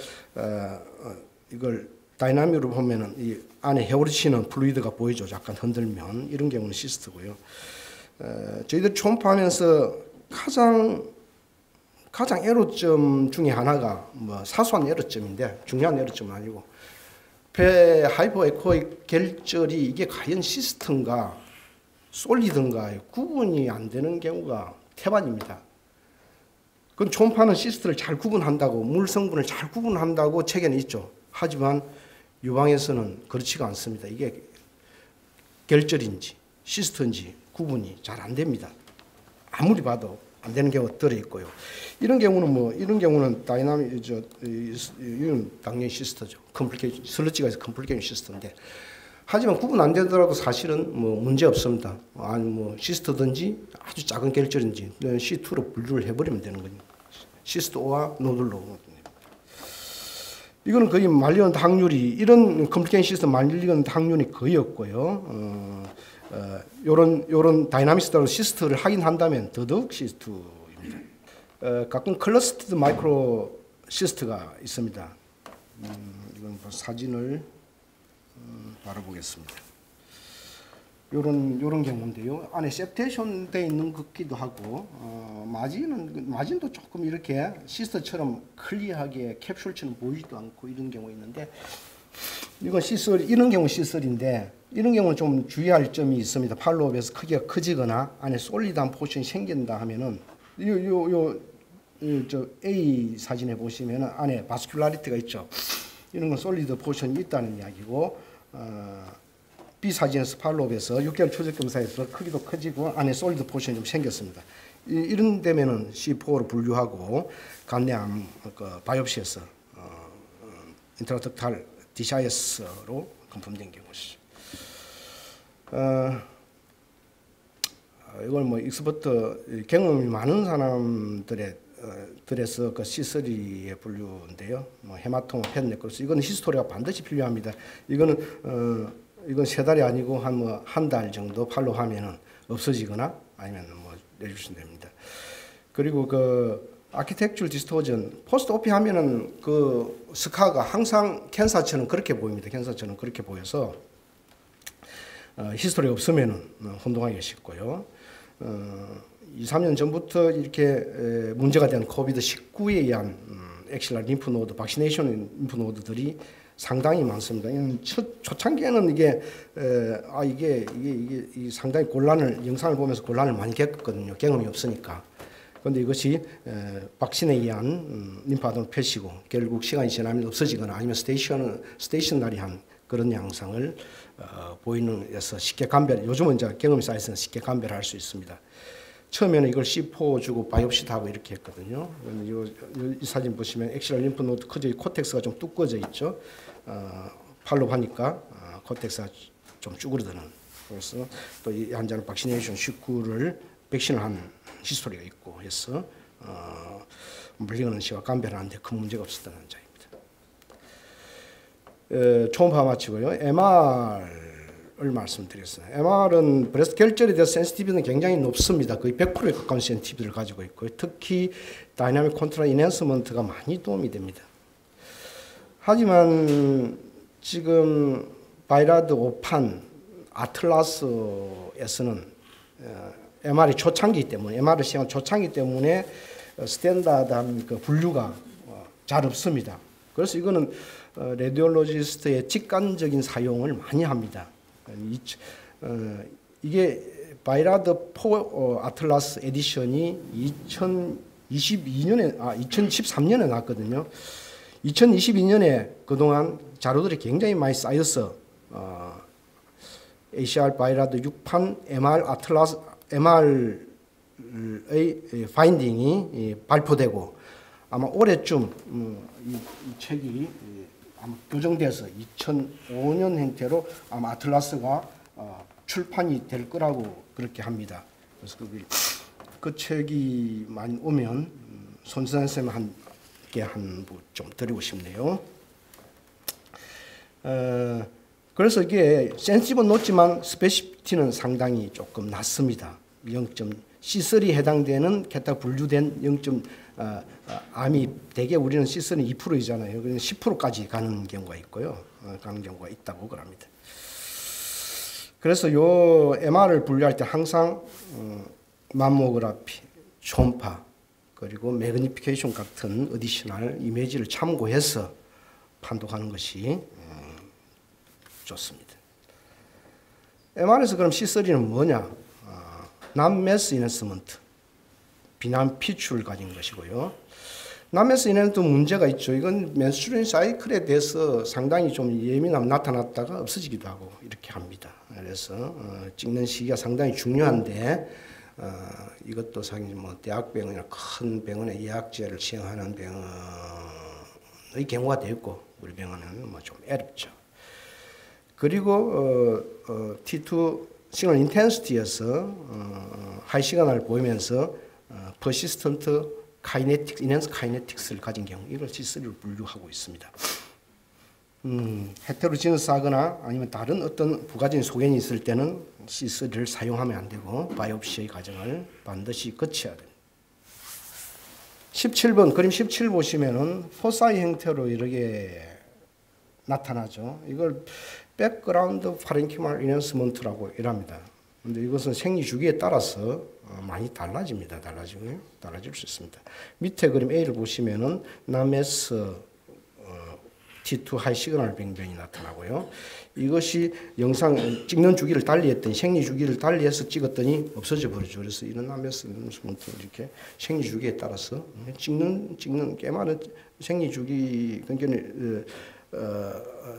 이걸 다이나믹으로 보면은 이 안에 헤어치는 플루이드가 보이죠. 약간 흔들면 이런 경우는 시스트고요. 저희들 초음파하면서 가장 에러점 중에 하나가 뭐 사소한 에러점인데 중요한 에러점은 아니고 폐 하이퍼에코익 결절이 이게 과연 시스트인가 솔리드인가 구분이 안 되는 경우가 태반입니다. 그건 초음파는 시스트를 잘 구분한다고, 물 성분을 잘 구분한다고 책에는 있죠. 하지만 유방에서는 그렇지가 않습니다. 이게 결절인지 시스트인지 구분이 잘 안 됩니다. 아무리 봐도 안 되는 경우가 들어있고요. 이런 경우는 다이나믹, 이건 당연히 시스트죠. 컴플리케이션, 슬러지가 있어 컴플리케이션 시스트인데, 하지만 구분 안 되더라도 사실은 뭐 문제 없습니다. 아니 뭐 시스트든지 아주 작은 결절인지 C2로 분류를 해버리면 되는 거니까. 시스트5와 노들로. 이거는 거의 말리는 확률이, 이런 컴플리케이션 시스트 말리는 확률이 거의 없고요. 요런 다이나믹스로 시스트를 하긴 한다면 더더욱 시스트입니다. 가끔 클러스터드 마이크로 시스트가 있습니다. 이건 사진을 바로 보겠습니다. 요런 경우인데요. 안에 septation 돼 있는 것 같기도 하고, 마진도 조금 이렇게 시스터처럼 클리어하게 캡슐처럼 보이지도 않고 이런 경우 있는데, 이건 C3, 이런 경우 C3인데, 이런 경우는 좀 주의할 점이 있습니다. 팔로업에서 크기가 커지거나 안에 솔리드한 포션이 생긴다 하면은, 저 A 사진에 보시면은 안에 바스큘라리티가 있죠. 이런 건 솔리드 포션이 있다는 이야기고, B 사진에서 팔로업에서 6개월 추적 검사에서 크기도 커지고 안에 솔리드 포션이 좀 생겼습니다. 이런 데면은 C4로 분류하고 간내암 바이옵시에서 인트라덕탈 DCIS로 컨펌된 경우죠. 이걸 뭐 익스퍼트 경험이 많은 사람들의 들에서 그 C3의 분류인데요. 뭐 헤마토마, 팻 네크로시스, 이거는 히스토리가 반드시 필요합니다. 이건 3달이 아니고 한 달 정도 팔로우하면은 없어지거나 아니면 뭐 내주시면 됩니다. 그리고 그 아키텍처럴 디스토전 포스트 오피 하면은 그 스카가 항상 캔사처럼 그렇게 보입니다. 캔사처럼 그렇게 보여서 히스토리 없으면은 혼동하기가 쉽고요. 2, 3년 전부터 이렇게 문제가 된 코비드-19에 의한 엑실라 림프노드, 박시네이션 림프노드들이 상당히 많습니다. 초창기에는 이게 상당히 영상을 보면서 곤란을 많이 겪었거든요. 경험이 없으니까. 그런데 이것이 박신에 의한 림파노드 폐시고 결국 시간이 지나면 없어지거나 아니면 스테이셔너리한 그런 양상을 보이는 데서 쉽게 요즘은 이제 경험이 쌓여서 쉽게 감별할 수 있습니다. 처음에는 이걸 C4 주고 바이옵시도 하고 이렇게 했거든요. 이 사진 보시면 엑시럴 림프노드 커져 코텍스가 좀 두꺼워져 있죠. 팔로 하니까 코텍스가 좀 쭈그러드는. 그래서 또 이 환자는 박시네이션 19를 백신을 한 히스토리가 있고 해서 물리는 시와 감별하는데 큰 문제가 없었던 환자입니다. 초음파 마치고요. MR을 말씀드렸어요. MR은 브레스트 결절에 대해서 센시티비티는 굉장히 높습니다. 거의 100%에 가까운 센시티비티를 가지고 있고요. 특히 다이나믹 컨트롤 인핸스먼트가 많이 도움이 됩니다. 하지만 지금 바이라드 5판 아틀라스에서는 MR이 초창기 때문에 MR을 시행한 초창기 때문에 스탠다드한 그 분류가 잘 없습니다. 그래서 이거는 레디올로지스트의 직관적인 사용을 많이 합니다. 이게 바이라드 4 아틀라스 에디션이 2013년에 나왔거든요. 2022년에 그동안 자료들이 굉장히 많이 쌓여서 ACR 바이라드 6판 MR의 파인딩이 발표되고 아마 올해쯤 이 책이 아마 교정돼서 2005년 형태로 아마 아틀라스가 출판이 될 거라고 그렇게 합니다. 그래서 그 책이 많이 오면 손수산 쌤 함께 좀 드리고 싶네요. 그래서 이게 센시티브는 높지만 스페시피티는 상당히 조금 낮습니다. 0. C3 해당되는 게타 분류된 0. 암이 대개 우리는 C3는 2%이잖아요. 그래서 10%까지 가는 경우가 있고요. 가는 경우가 있다고 그럽니다. 그래서 요 MR을 분류할 때 항상 맘모그래피, 초음파, 그리고 매그니피케이션 같은 어디셔널 이미지를 참고해서 판독하는 것이 좋습니다. MR에서 그럼 C3는 뭐냐? 난매스 인핸스먼트, 비난 피출을 가진 것이고요. 난매스 인핸스먼트 문제가 있죠. 이건 menstruation 사이클에 대해서 상당히 좀 예민함 나타났다가 없어지기도 하고 이렇게 합니다. 그래서 찍는 시기가 상당히 중요한데 이것도 상당히 뭐 대학병원이나 큰 병원의 예약제를 시행하는 병원의 경우가 되고 우리 병원은 뭐 좀 어렵죠. 그리고 T2 시그널 인텐시티에서 하이 시그널을 보이면서 퍼시스턴트 카이네틱, 인핸스 카이네틱스를 가진 경우 이걸 C3로 분류하고 있습니다. 헤테로지너스하거나 아니면 다른 어떤 부가적인 소견이 있을 때는 C3를 사용하면 안 되고 바이옵시의 과정을 반드시 거쳐야 됩니다. 17번 그림 17 보시면은 포사이 형태로 이렇게 나타나죠. 이걸 백그라운드 파렌키멀 인핸스먼트라고 이랍니다. 근데 이것은 생리 주기에 따라서 많이 달라집니다. 달라질 수 있습니다. 밑에 그림 A를 보시면은 남에스 T2 하이 시그널 병변이 나타나고요. 이것이 영상 찍는 주기를 달리했더니 생리 주기를 달리해서 찍었더니 없어져 버리죠. 그래서 이런 남에스 인핸스먼트 이렇게 생리 주기에 따라서 찍는 꽤 많은 생리 주기 그러니까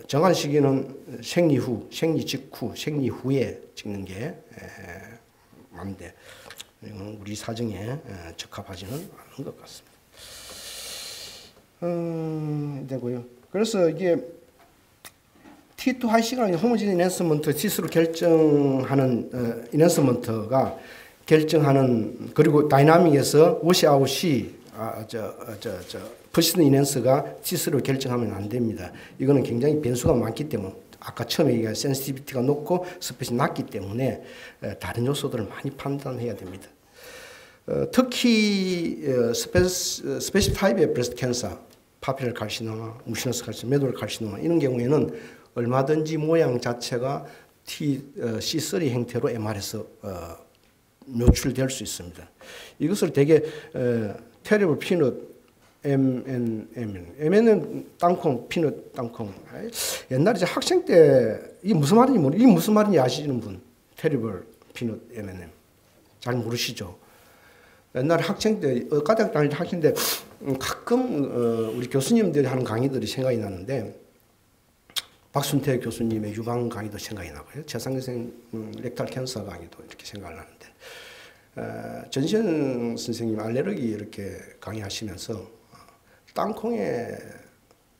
정한 시기는 생리 후, 생리 직후, 생리 후에 찍는 게 맞는데 우리 사정에 적합하지는 않은 것 같습니다. 되고요. 그래서 이게 T2 하이 시그널 호모지니스 인핸스먼트 지수로 결정하는 인핸스먼트가 결정하는 그리고 다이나믹에서 워시아웃이 퍼시스턴트 인핸스가 지수로 결정하면 안 됩니다. 이거는 굉장히 변수가 많기 때문에 아까 처음에 얘기한 센시티비티가 높고 스페시 낮기 때문에 다른 요소들을 많이 판단해야 됩니다. 특히 스페시픽 타입의 브레스트 캔서, 파피럴 칼시노마, 무시너스 칼시노마, 메돌 칼시노마 이런 경우에는 얼마든지 모양 자체가 C3 형태로 MR에서 노출될 수 있습니다. 이것을 되게 테리블 피넛 MN은 땅콩, 피넛 땅콩. 옛날에 이제 학생 때 이게 무슨 말인지 아시는 분? 테리블 피넛 M&M. 잘 모르시죠? 옛날에 학생 때, 과대학 다닐 때 학생 때 가끔 우리 교수님들이 하는 강의들이 생각이 나는데 박순태 교수님의 유방 강의도 생각이 나고요. 최상규 선생님 렉탈 캔서 강의도 이렇게 생각을 하는데 전시현 선생님 알레르기 이렇게 강의하시면서 땅콩에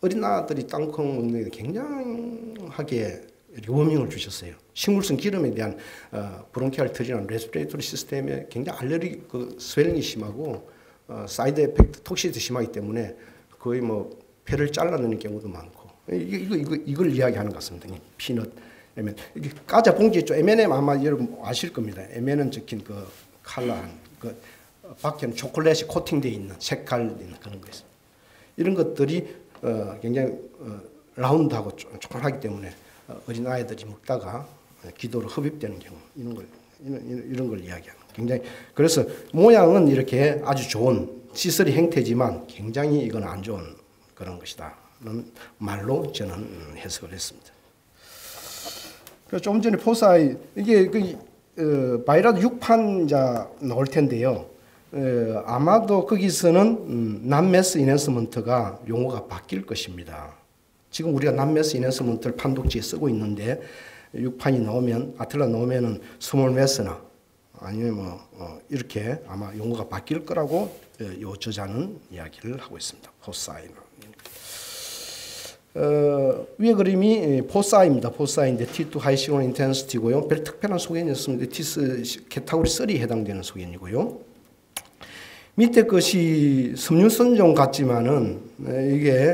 어린 아들이 땅콩 먹는 게 굉장하게 워밍을 주셨어요. 식물성 기름에 대한 브론키알 트리나 레스피레이터리 시스템에 굉장히 알레르기 그 스웰링이 심하고 사이드 에펙트 톡시티 심하기 때문에 거의 뭐 폐를 잘라내는 경우도 많고 이걸 이야기하는 것 같습니다. 피넛, M&M. 이게 과자 봉지 있죠. M&M 아마 여러분 아실 겁니다. M&M 적힌 그 컬러한 그 밖에는 초콜릿이 코팅되어 있는 색깔 있는 그런 거 있어요. 이런 것들이 굉장히 라운드하고 촉촉하기 때문에 어린 아이들이 먹다가 기도로 흡입되는 경우 이런 걸 이야기합니다. 굉장히 그래서 모양은 이렇게 아주 좋은 시설이 행태지만 굉장히 이건 안 좋은 그런 것이다는 말로 저는 해석을 했습니다. 그래서 조금 전에 포사이 이게 바이라도 6판 나올 텐데요. 아마도 거기서는 난매스 이낸스먼트가 용어가 바뀔 것입니다. 지금 우리가 난매스 이낸스먼트를 판독지에 쓰고 있는데 6판이 나오면 아틀라 나오면은 스몰 매스나 아니면 뭐 이렇게 아마 용어가 바뀔 거라고 요 저자는 이야기를 하고 있습니다. 포사이나 위에 그림이 포사이입니다. 포사이인데 T2 하이 시그널 인텐시티고요. 별 특별한 소견이 없습니다. T 캐타고리 3에 해당되는 소견이고요. 밑에 것이 섬유선종 같지만은 이게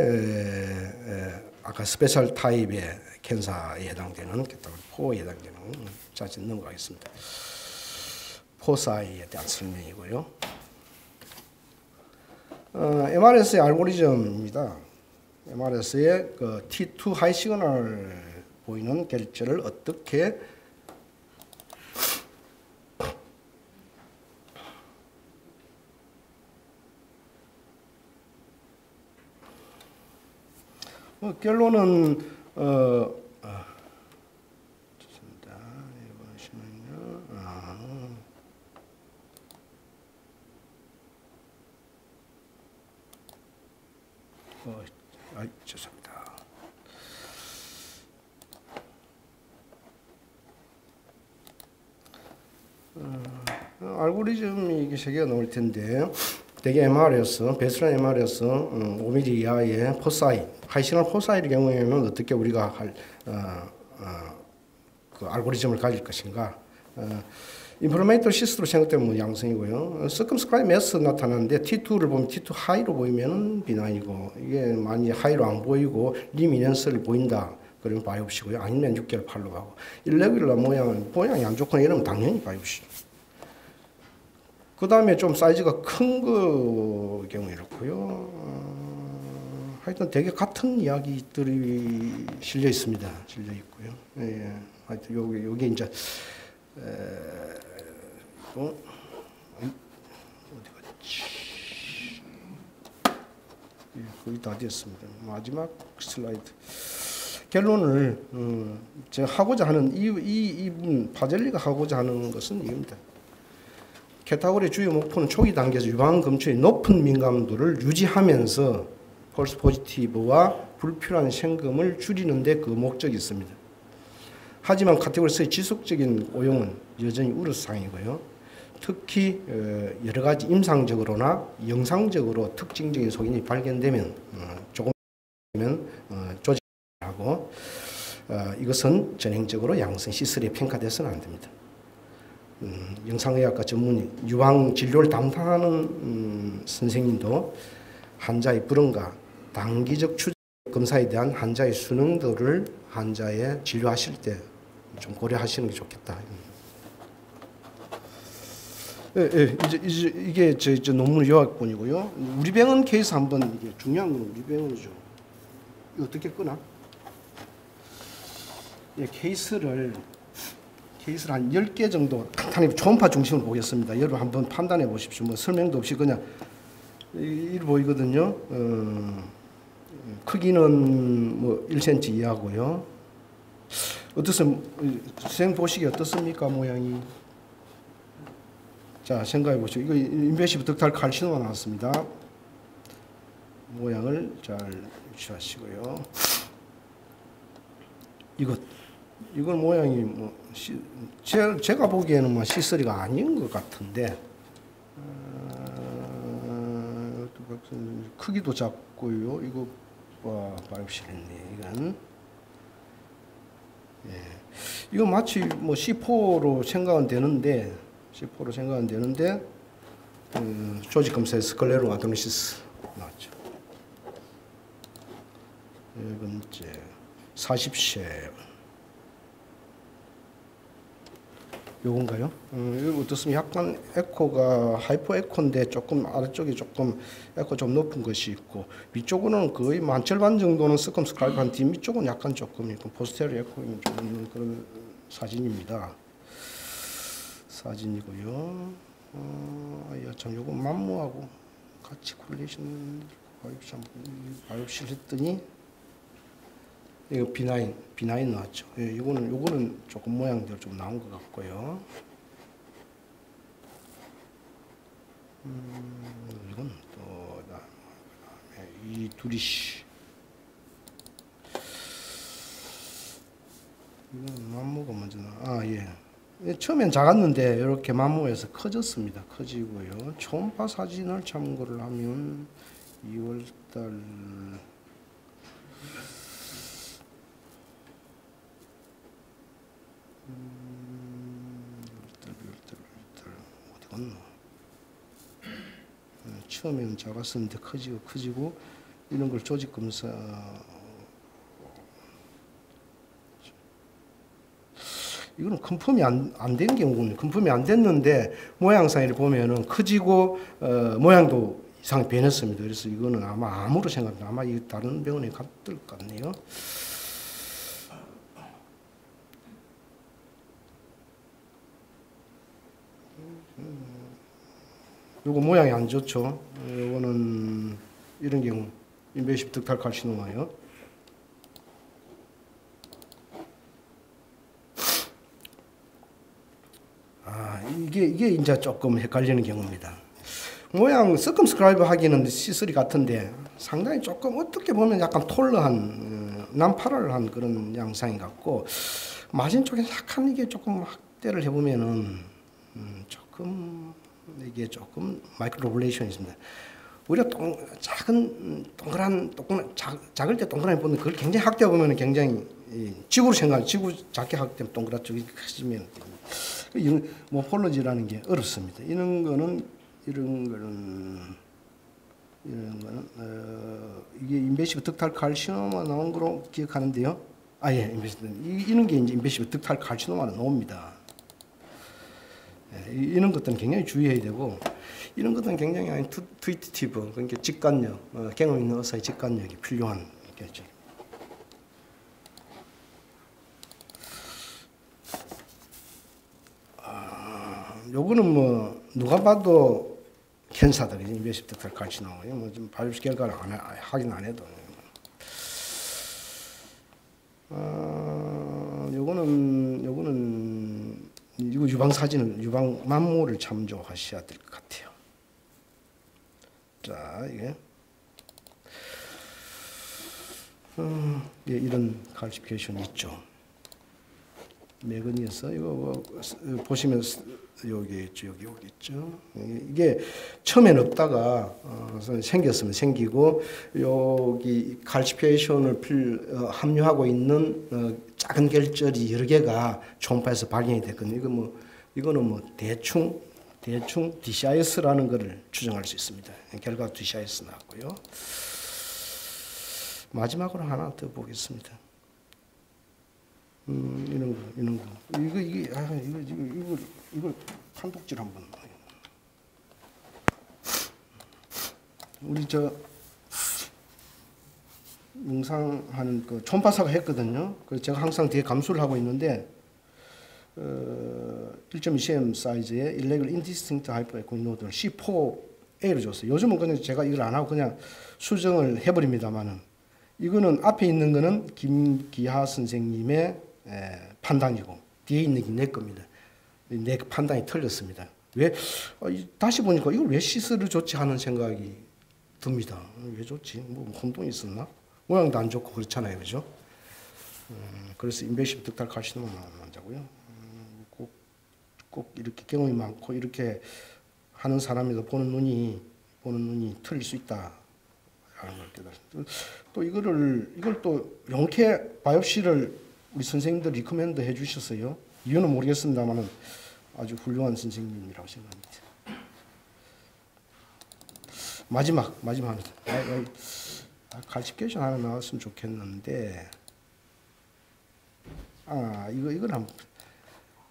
아까 스페셜 타입의 캔사에 해당되는 캐타고리 4에 해당되는 자체 넘어가겠습니다. 포사이에 대한 설명이고요. MRS의 알고리즘입니다. MRS의 그 T2 하이 시그널 보이는 결절을 어떻게 결론은 좋습니다. 죄송합니다. 알고리즘이 이게 세 개가 나올 텐데 대개 MRS, 베이스라인 MRS 5mm 이하의 포사이, 하이시그널 포사이의 경우에는 어떻게 우리가 그 알고리즘을 가질 것인가? 인플로메이터 시스로 생각되면 양성이고요. 서컴스크라이브 매스 나타나는데 T2를 보면 T2 하이로 보이면 비나이고 이게 만약 하이로 안 보이고 리미넨스를 보인다. 그러면 바이옵시고요. 아니면 6개월 8로 가고 일레귤러 모양이 안 좋거나 이러면 당연히 바이옵시. 그 다음에 좀 사이즈가 큰 거 경우 이렇고요. 하여튼 되게 같은 이야기들이 실려 있습니다. 실려 있고요. 예, 하여튼 요게 이제 어디 갔지? 예, 거의 다 됐습니다. 마지막 슬라이드. 결론을 제가 하고자 하는 이분 파젤리가 하고자 하는 것은 이겁니다. 캐타고리 주요 목표는 초기 단계에서 유방 검출의 높은 민감도를 유지하면서 펄스 포지티브와 불필요한 생금을 줄이는 데 그 목적이 있습니다. 하지만 카테고리에서의 지속적인 오용은 여전히 우려사항이고요. 특히 여러 가지 임상적으로나 영상적으로 특징적인 소견이 발견되면 조금 조직하고 이것은 전형적으로 양성 시설에 평가돼서는 안 됩니다. 영상의학과 전문의 유방 진료를 담당하는 선생님도 환자의 불응과 단기적 추적 검사에 대한 환자의 수능도를 환자의 진료하실 때 좀 고려하시는 게 좋겠다. 이게 저 논문 요약본이고요. 우리 병원 케이스 한번 이게 중요한 건 우리 병원이죠. 이거 어떻게 끄나? 예, 케이스를 한 10개 정도 간단히 초음파 중심으로 보겠습니다. 여러분 한번 판단해 보십시오. 뭐 설명도 없이 그냥 이 보이거든요. 크기는 뭐 1cm 이하고요. 어떻습니까? 선생님 보시기에 어떻습니까? 모양이. 자, 생각해 보시죠. 이거 인베시브 덕탈 칼시노가 나왔습니다. 모양을 잘 유지하시고요. 이건 모양이 뭐 제가 보기에는 뭐 C3가 아닌 것 같은데 크기도 작고요. 이거 바이옵실이네 이건. 예. 이거 마치 뭐 C4로 생각은 되는데 조직 검사에 스클레로 아도니시스 나왔죠. 네 번째 40세 요건가요? 이거 어떻습니까? 약간 에코가 하이퍼 에코인데 조금 아래쪽에 조금 에코 좀 높은 것이 있고 위쪽으로는 거의 만절반 정도는 서컴스크라이브한 뒤쪽은 약간 조금 있고 포스테리어 에코인 좀 있는 그런 사진입니다. 사진이고요. 참 요거 만무하고 같이 콜레이션 바이옵실 했더니 이거 비나인 나왔죠. 예, 요거는 조금 모양대로 좀 나온 것 같고요. 이건 또 그다음에 이 둘이 이건 만무가 먼저 예. 처음엔 작았는데 이렇게 만무해서 커졌습니다. 커지고요. 초음파 사진을 참고를 하면 2월달 어디 갔노? 처음에는 작았었는데 커지고 이런 걸 조직 검사 이거는 컨펌이 안 된 경우는 컨펌이 안 됐는데 모양상을 보면은 커지고 모양도 이상 변했습니다. 그래서 이거는 아마 암으로 생각합니다. 아마 이 다른 병원에 갔을 것 같네요. 요거 모양이 안 좋죠. 요거는 이런 경우 인베이시브 득탈 칼시노마요. 이게 이제 조금 헷갈리는 경우입니다. 모양 서컴스크라이브 하기는 C3 같은데 상당히 조금 어떻게 보면 약간 톨러한 난파랄한 그런 양상인 것 같고 마진 쪽에 약간 이게 조금 확대를 해보면은 조금 이게 조금 마이크로블레이션이 있습니다. 우리가 작을 때 동그라미 보면 그걸 굉장히 확대해 보면 굉장히 지구 작게 확대하면 동그랗 쪽이 커지면 모폴로지라는 게 어렵습니다. 이런 거는 이게 인베시브 득탈 칼시노마 나온 거로 기억하는데요. 예, 이런 게 이제 인베시브 득탈 칼시노마로 나옵니다. 예, 이런 것들은 굉장히 주의해야 되고 이런 것들은 굉장히 투이티브 그러니까 직관력, 경험 있는 의사의 직관력이 필요한 거죠. 요거는 뭐 누가 봐도 캔사다 그지 인베시브 득탈 칼시노마 뭐 좀 바이옵시 결과를 확인 안 해도 요거는 이거 유방 사진을 유방 만모를 참조하셔야 될 것 같아요. 자 이게 예, 이런 칼시피케이션이 있죠. 매건이어서 이거 보시면 여기 있죠, 여기 있죠. 이게 처음엔 없다가 생겼으면 생기고 여기 칼시피케이션을 함유하고 있는 작은 결절이 여러 개가 초음파에서 발견이 됐거든요. 이거는 뭐 대충 DCIS라는 것을 추정할 수 있습니다. 결과 DCIS 나왔고요. 마지막으로 하나 더 보겠습니다. 이런 거. 이거 판독질 한번. 우리 영상하는 그 초음파사가 했거든요. 그래서 제가 항상 뒤에 감수를 하고 있는데 1.2cm 사이즈의 Irregular Indistinct Hyperechoic Node를 C4A로 줬어요. 요즘은 그냥 제가 이걸 안 하고 그냥 수정을 해버립니다만은 이거는 앞에 있는 거는 김기하 선생님의 판단이고 뒤에 있는 게 내 겁니다. 내 판단이 틀렸습니다. 왜 다시 보니까 이걸 왜 시스를 좋지 하는 생각이 듭니다. 왜 좋지? 뭐 혼동이 있었나? 모양도 안 좋고 그렇잖아요, 그죠? 그래서 인베시브 득탈 칼시노마 환자고요. 꼭 이렇게 경험이 많고 이렇게 하는 사람에도 보는 눈이 틀릴 수 있다. 라는 걸 깨달았습니다. 또 이걸 또 용케 바이옵시를 우리 선생님들 리커멘드 해주셨어요. 이유는 모르겠습니다만은 아주 훌륭한 선생님이라고 생각합니다. 마지막 칼시피케이션 하나 나왔으면 좋겠는데,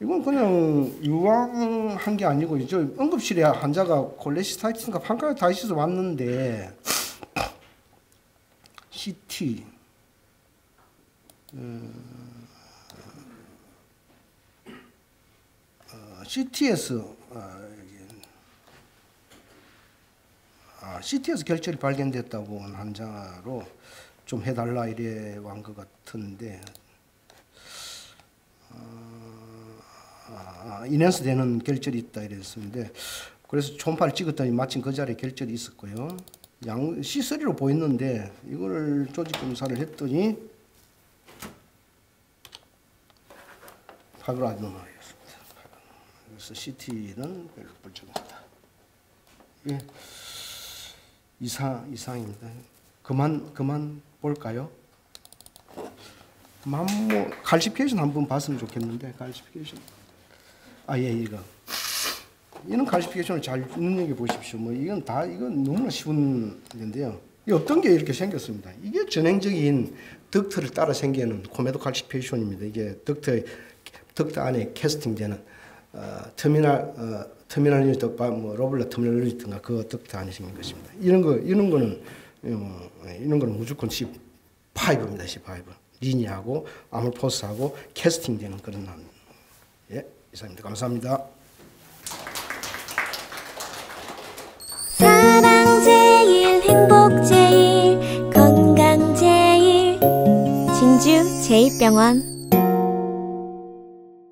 이건 그냥 유황한 게 아니고, 저 응급실에 환자가 콜레시스타이티스인가 판크레아타이티스 왔는데, CT, CT에서 결절이 발견됐다고 온 환자로 좀 해달라 이래 완 것 같은데, 인해서 되는 결절이 있다 이랬었는데, 그래서 초음파를 찍었더니 마침 그 자리에 결절이 있었고요. C3로 보였는데 이걸 조직 검사를 했더니 파이브로아디노마였습니다. 그래서 CT는 별로 불적합니다. 예, 이상입니다. 그만 볼까요? 칼시피케이션 한번 봤으면 좋겠는데, 칼시피케이션. 이런 칼시피케이션을 잘 눈여겨 보십시오. 이건 너무나 쉬운 건데요. 이 어떤 게 이렇게 생겼습니다. 이게 전형적인 덕트를 따라 생기는 코메도 칼시피케이션입니다. 이게 덕트 안에 캐스팅되는 터미널 유니트, 로블라 터미널 유니트인가 그 덕트 안에 생긴 것입니다. 이런 거는 무조건 C5입니다. C5. 리니하고 아몰포스하고 캐스팅되는 그런 남. 예, 이상입니다. 감사합니다. 사랑 제일, 행복 제일, 건강 제일, 진주 제1병원.